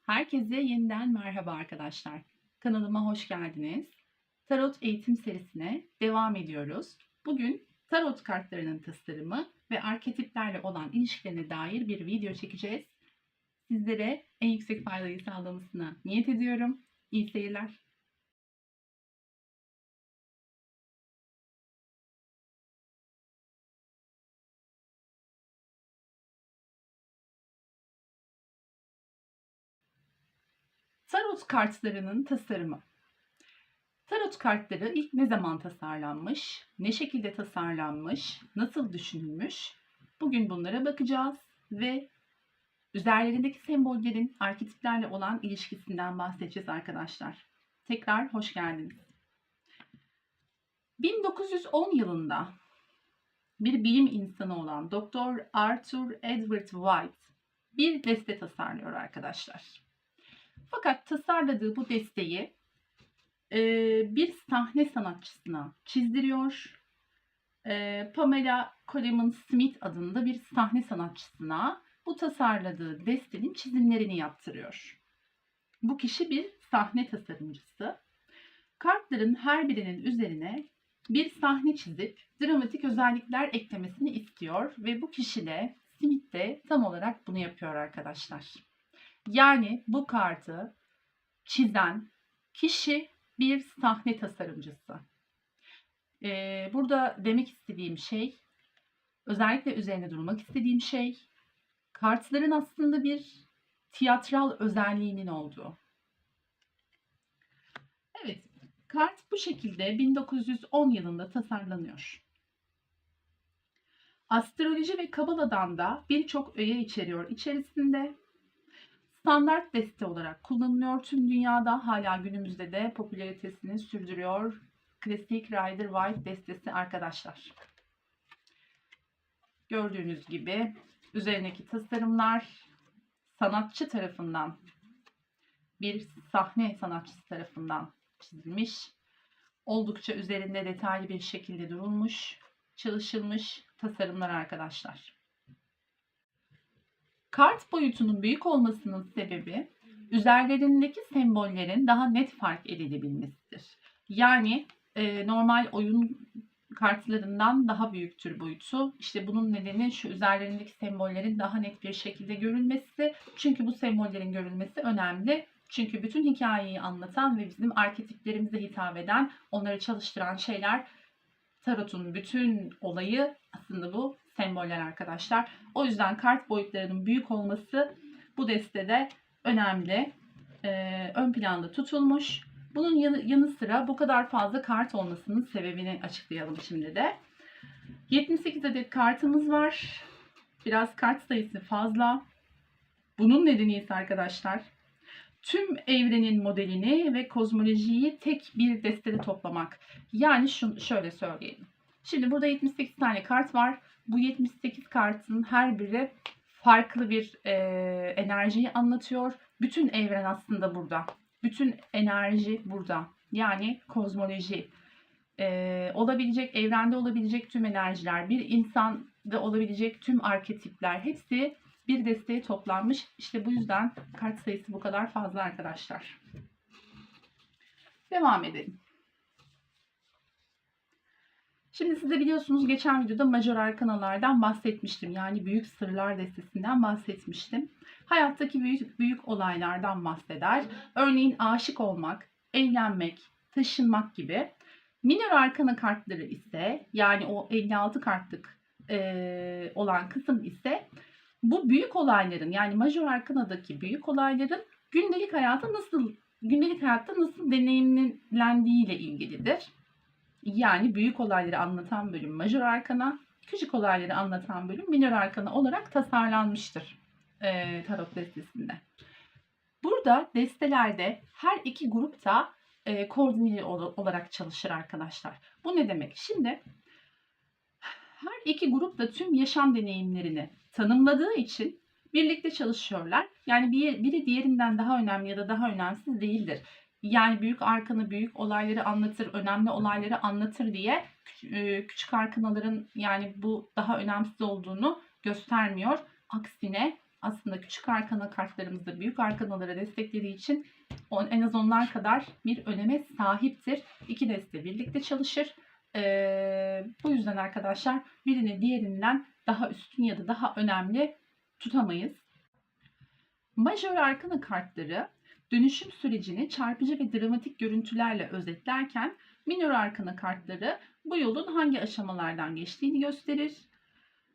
Herkese yeniden merhaba arkadaşlar. Kanalıma hoş geldiniz. Tarot eğitim serisine devam ediyoruz. Bugün tarot kartlarının tasarımı ve arketiplerle olan ilişkilerine dair bir video çekeceğiz. Sizlere en yüksek faydayı sağlamasına niyet ediyorum. İyi seyirler. Tarot kartlarının tasarımı. Tarot kartları ilk ne zaman tasarlanmış, ne şekilde tasarlanmış, nasıl düşünülmüş? Bugün bunlara bakacağız ve üzerlerindeki sembollerin arketiplerle olan ilişkisinden bahsedeceğiz arkadaşlar. Tekrar hoş geldiniz. 1910 yılında bir bilim insanı olan Dr. Arthur Edward White bir deste tasarlıyor arkadaşlar. Fakat tasarladığı bu desteği bir sahne sanatçısına çizdiriyor. Pamela Coleman Smith adında bir sahne sanatçısına bu tasarladığı destenin çizimlerini yaptırıyor. Bu kişi bir sahne tasarımcısı. Kartların her birinin üzerine bir sahne çizip dramatik özellikler eklemesini istiyor ve bu kişi de Smith de tam olarak bunu yapıyor arkadaşlar. Yani bu kartı çizen kişi bir sahne tasarımcısı. Burada demek istediğim şey, özellikle üzerine durmak istediğim şey, kartların aslında bir tiyatral özelliğinin olduğu. Evet, kart bu şekilde 1910 yılında tasarlanıyor. Astroloji ve Kabala'dan da birçok öğe içeriyor içerisinde. Standart deste olarak kullanılıyor tüm dünyada. Hala günümüzde de popülaritesini sürdürüyor. Klasik Rider Waite destesi arkadaşlar. Gördüğünüz gibi üzerindeki tasarımlar sanatçı tarafından, bir sahne sanatçısı tarafından çizilmiş. Oldukça üzerinde detaylı bir şekilde durulmuş, çalışılmış tasarımlar arkadaşlar. Kart boyutunun büyük olmasının sebebi üzerlerindeki sembollerin daha net fark edilebilmesidir. Yani normal oyun kartlarından daha büyüktür boyutu. İşte bunun nedeni şu üzerlerindeki sembollerin daha net bir şekilde görülmesi. Çünkü bu sembollerin görülmesi önemli. Çünkü bütün hikayeyi anlatan ve bizim arketiplerimize hitap eden, onları çalıştıran şeyler, tarotun bütün olayı aslında bu semboller arkadaşlar. O yüzden kart boyutlarının büyük olması bu destede önemli. Ön planda tutulmuş. Bunun yanı sıra bu kadar fazla kart olmasının sebebini açıklayalım şimdi de. 78 adet kartımız var. Biraz kart sayısı fazla. Bunun nedeni ise arkadaşlar, tüm evrenin modelini ve kozmolojiyi tek bir destede toplamak. Yani şöyle söyleyelim. Şimdi burada 78 tane kart var. Bu 78 kartın her biri farklı bir enerjiyi anlatıyor. Bütün evren aslında burada. Bütün enerji burada. Yani kozmoloji. Olabilecek, evrende olabilecek tüm enerjiler, bir insanda olabilecek tüm arketipler hepsi bir desteğe toplanmış. İşte bu yüzden kart sayısı bu kadar fazla arkadaşlar. Devam edelim. Şimdi size biliyorsunuz geçen videoda majör arkanalardan bahsetmiştim. Yani büyük sırlar destesinden bahsetmiştim. Hayattaki büyük olaylardan bahseder. Örneğin aşık olmak, evlenmek, taşınmak gibi. Minor arkana kartları ise, yani o 56 kartlık olan kısım ise bu büyük olayların, yani majör arkanadaki büyük olayların gündelik hayatta nasıl deneyimlendiği ile ilgilidir. Yani büyük olayları anlatan bölüm majör arkana, küçük olayları anlatan bölüm minor arkana olarak tasarlanmıştır tarot destesinde. Burada destelerde her iki grup da koordineli olarak çalışır arkadaşlar. Bu ne demek? Şimdi her iki grup da tüm yaşam deneyimlerini tanımladığı için birlikte çalışıyorlar. Yani biri diğerinden daha önemli ya da daha önemsiz değildir. Yani büyük arkanı, büyük olayları anlatır, önemli olayları anlatır diye küçük arkanaların yani bu daha önemsiz olduğunu göstermiyor. Aksine aslında küçük arkana kartlarımızda büyük arkanalara desteklediği için en az onlar kadar bir öneme sahiptir. İki deste birlikte çalışır. Bu yüzden arkadaşlar birini diğerinden daha üstün ya da daha önemli tutamayız. Majör arkana kartları dönüşüm sürecini çarpıcı ve dramatik görüntülerle özetlerken minör arkana kartları bu yolun hangi aşamalardan geçtiğini gösterir.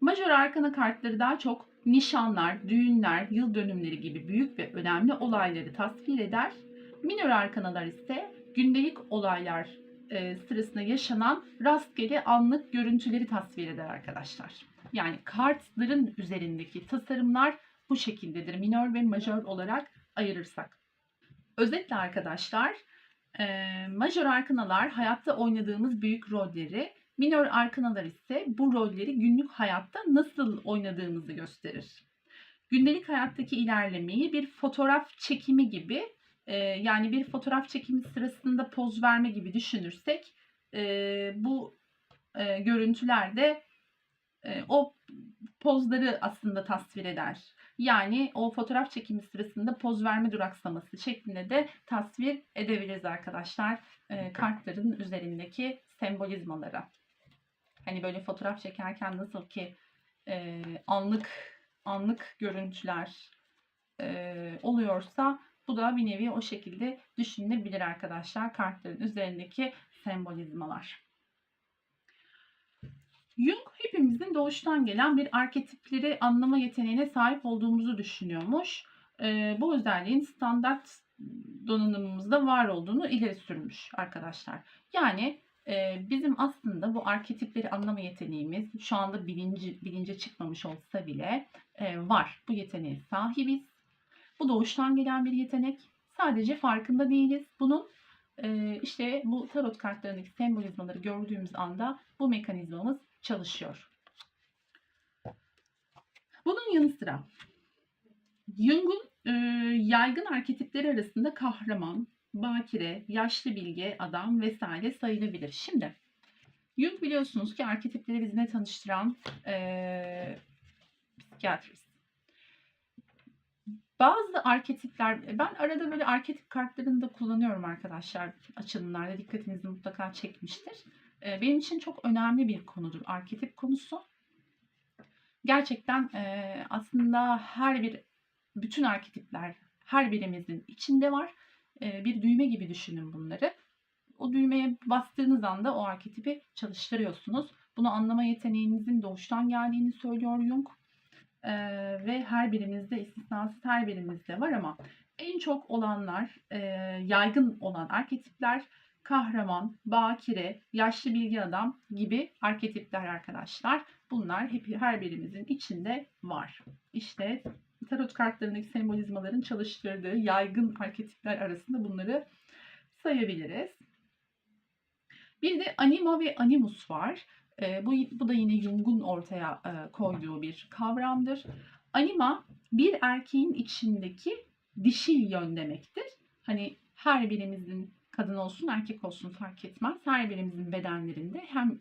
Majör arkana kartları daha çok nişanlar, düğünler, yıl dönümleri gibi büyük ve önemli olayları tasvir eder. Minör arkanalar ise gündelik olaylar sırasında yaşanan rastgele anlık görüntüleri tasvir eder arkadaşlar. Yani kartların üzerindeki tasarımlar bu şekildedir. Minör ve majör olarak ayırırsak. Özetle arkadaşlar, majör arkanalar hayatta oynadığımız büyük rolleri, minör arkanalar ise bu rolleri günlük hayatta nasıl oynadığımızı gösterir. Gündelik hayattaki ilerlemeyi bir fotoğraf çekimi gibi, yani bir fotoğraf çekimi sırasında poz verme gibi düşünürsek, bu görüntülerde o pozları aslında tasvir eder. Yani o fotoğraf çekimi sırasında poz verme duraksaması şeklinde de tasvir edebiliriz arkadaşlar kartların üzerindeki sembolizmalara. Hani böyle fotoğraf çekerken nasıl ki anlık görüntüler oluyorsa bu da bir nevi o şekilde düşünülebilir arkadaşlar kartların üzerindeki sembolizmalar. Jung hepimizin doğuştan gelen bir arketipleri anlama yeteneğine sahip olduğumuzu düşünüyormuş. Bu özelliğin standart donanımımızda var olduğunu ileri sürmüş arkadaşlar. Yani bizim aslında bu arketipleri anlama yeteneğimiz şu anda bilince çıkmamış olsa bile var. Bu yeteneğe sahibiz. Bu doğuştan gelen bir yetenek. Sadece farkında değiliz. Bunun işte bu tarot kartlarındaki sembolizmaları gördüğümüz anda bu mekanizmamız çalışıyor. Bunun yanı sıra Jung'un yaygın arketipleri arasında kahraman, bakire, yaşlı bilge adam vesaire sayılabilir. Şimdi Jung biliyorsunuz ki arketipleri bizimle tanıştıran psikiyatrist. Bazı arketipler, ben arada böyle arketip kartlarını da kullanıyorum arkadaşlar açılımlarda, dikkatinizi mutlaka çekmiştir. Benim için çok önemli bir konudur arketip konusu. Gerçekten aslında bütün arketipler her birimizin içinde var. Bir düğme gibi düşünün bunları. O düğmeye bastığınız anda o arketipi çalıştırıyorsunuz. Bunu anlama yeteneğinizin doğuştan geldiğini söylüyor Jung. Ve her birimizde, istisnasız her birimizde var ama en çok olanlar, yaygın olan arketipler kahraman, bakire, yaşlı bilgi adam gibi arketipler arkadaşlar. Bunlar her birimizin içinde var. İşte tarot kartlarındaki sembolizmaların çalıştırdığı yaygın arketipler arasında bunları sayabiliriz. Bir de anima ve animus var. Bu da yine Jung'un ortaya koyduğu bir kavramdır. Anima bir erkeğin içindeki dişil yön demektir. Hani her birimizin kadın olsun erkek olsun fark etmez. Her birimizin bedenlerinde hem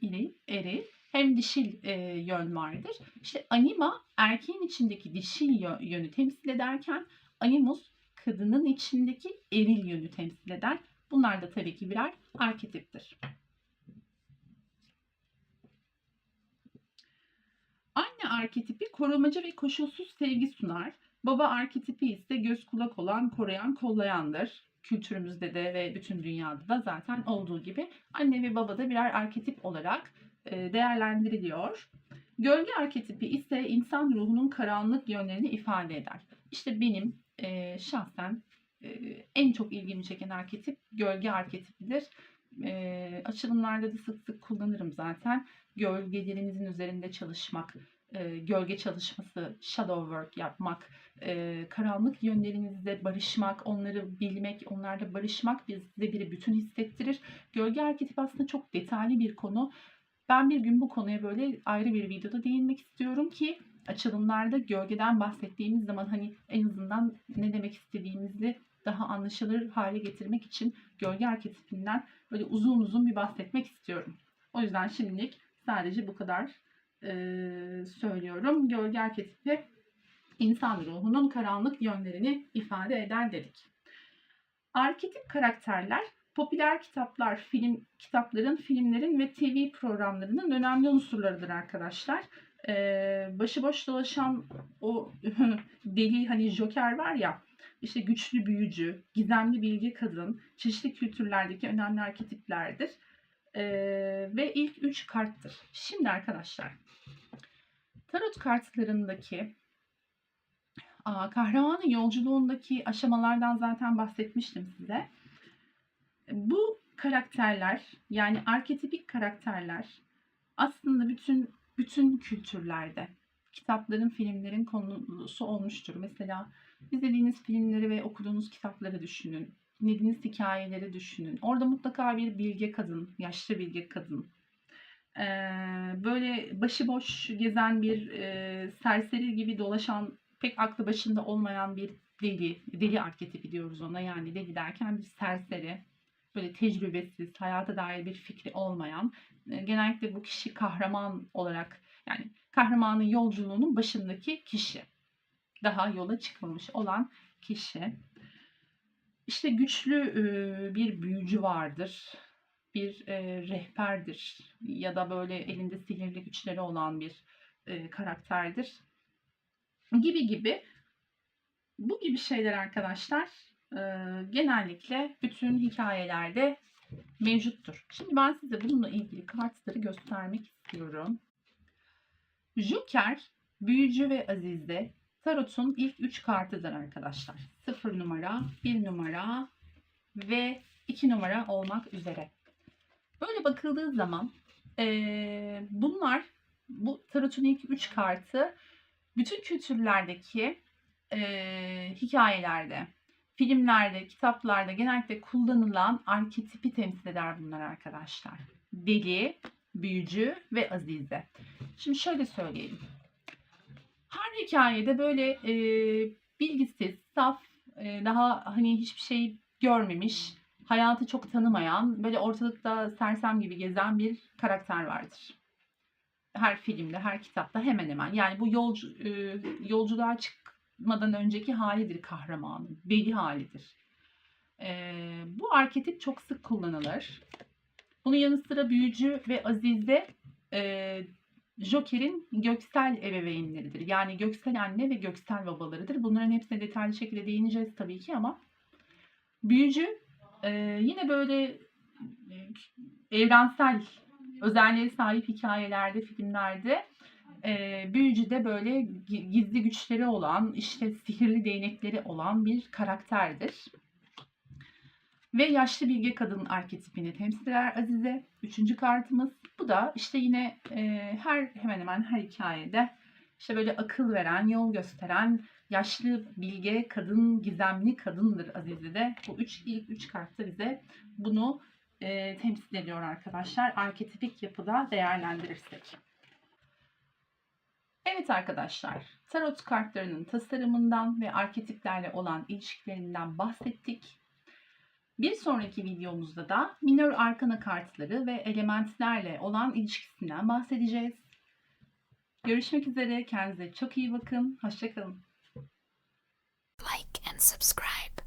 eril hem dişil yön vardır. İşte anima erkeğin içindeki dişil yönü temsil ederken animus kadının içindeki eril yönü temsil eder. Bunlar da tabii ki birer arketiptir. Anne arketipi korumacı ve koşulsuz sevgi sunar. Baba arketipi ise göz kulak olan, koruyan, kollayandır. Kültürümüzde de ve bütün dünyada da zaten olduğu gibi anne ve baba da birer arketip olarak değerlendiriliyor. Gölge arketipi ise insan ruhunun karanlık yönlerini ifade eder. İşte benim şahsen en çok ilgimi çeken arketip gölge arketipidir. Açılımlarda da sık sık kullanırım zaten. Gölgelerimizin üzerinde çalışmak, gölge çalışması, shadow work yapmak, karanlık yönlerimizle barışmak, onları bilmek, onlarla barışmak bize bir bütün hissettirir. Gölge arketipi aslında çok detaylı bir konu. Ben bir gün bu konuya böyle ayrı bir videoda değinmek istiyorum ki açılımlarda gölgeden bahsettiğimiz zaman hani en azından ne demek istediğimizi daha anlaşılır hale getirmek için gölge arketipinden böyle uzun uzun bir bahsetmek istiyorum. O yüzden şimdilik sadece bu kadar söylüyorum. Gölge arketipi insan ruhunun karanlık yönlerini ifade eder dedik. Arketip karakterler popüler kitapların, filmlerin ve TV programlarının önemli unsurlarıdır arkadaşlar. Başıboş dolaşan o deli hani Joker var ya, işte güçlü büyücü, gizemli bilge kadın, çeşitli kültürlerdeki önemli arketiplerdir. Ve ilk 3 karttır. Şimdi arkadaşlar, tarot kartlarındaki kahramanın yolculuğundaki aşamalardan zaten bahsetmiştim size. Bu karakterler, yani arketipik karakterler aslında bütün kültürlerde kitapların, filmlerin konusu olmuştur. Mesela izlediğiniz filmleri ve okuduğunuz kitapları düşünün. Dinlediğiniz hikayeleri düşünün. Orada mutlaka bir bilge kadın, yaşlı bilge kadın, böyle başıboş gezen bir serseri gibi dolaşan, pek aklı başında olmayan bir deli arketipi diyoruz ona. Yani deli derken bir serseri, böyle tecrübesiz, hayata dair bir fikri olmayan, genellikle bu kişi kahraman olarak, yani kahramanın yolculuğunun başındaki kişi, daha yola çıkmamış olan kişi. İşte güçlü bir büyücü vardır, bir rehberdir ya da böyle elinde sihirli güçleri olan bir karakterdir gibi gibi. Bu gibi şeyler arkadaşlar genellikle bütün hikayelerde mevcuttur. Şimdi ben size bununla ilgili kartları göstermek istiyorum. Joker, büyücü ve azize tarotun ilk 3 kartıdır arkadaşlar. 0 numara, 1 numara ve 2 numara olmak üzere. Böyle bakıldığı zaman bunlar, bu tarotun ilk 3 kartı bütün kültürlerdeki hikayelerde, filmlerde, kitaplarda genellikle kullanılan arketipi temsil eder bunlar arkadaşlar. Deli, büyücü ve azize. Şimdi şöyle söyleyelim. Her hikayede böyle bilgisiz, saf, daha hani hiçbir şey görmemiş, hayatı çok tanımayan, böyle ortalıkta sersem gibi gezen bir karakter vardır. Her filmde, her kitapta hemen hemen. Yani bu yolculuğa çıkmadan önceki halidir kahramanın, deli halidir. Bu arketip çok sık kullanılır. Bunun yanı sıra büyücü ve azize Joker'in göksel ebeveynleridir. Yani göksel anne ve göksel babalarıdır. Bunların hepsine detaylı şekilde değineceğiz tabii ki ama büyücü yine böyle evrensel özelliğe sahip hikayelerde, filmlerde büyücü de böyle gizli güçleri olan, işte sihirli değnekleri olan bir karakterdir. Ve yaşlı bilge kadın arketipini temsil eder Azize. 3. kartımız. Bu da işte yine hemen hemen her hikayede işte böyle akıl veren, yol gösteren, yaşlı bilge kadın, gizemli kadındır Azize de. Bu ilk 3 kart da bize bunu temsil ediyor arkadaşlar. Arketipik yapıda değerlendirirsek. Evet arkadaşlar, tarot kartlarının tasarımından ve arketiplerle olan ilişkilerinden bahsettik. Bir sonraki videomuzda da minör arkana kartları ve elementlerle olan ilişkisinden bahsedeceğiz. Görüşmek üzere, kendinize çok iyi bakın, hoşça kalın. Like and subscribe.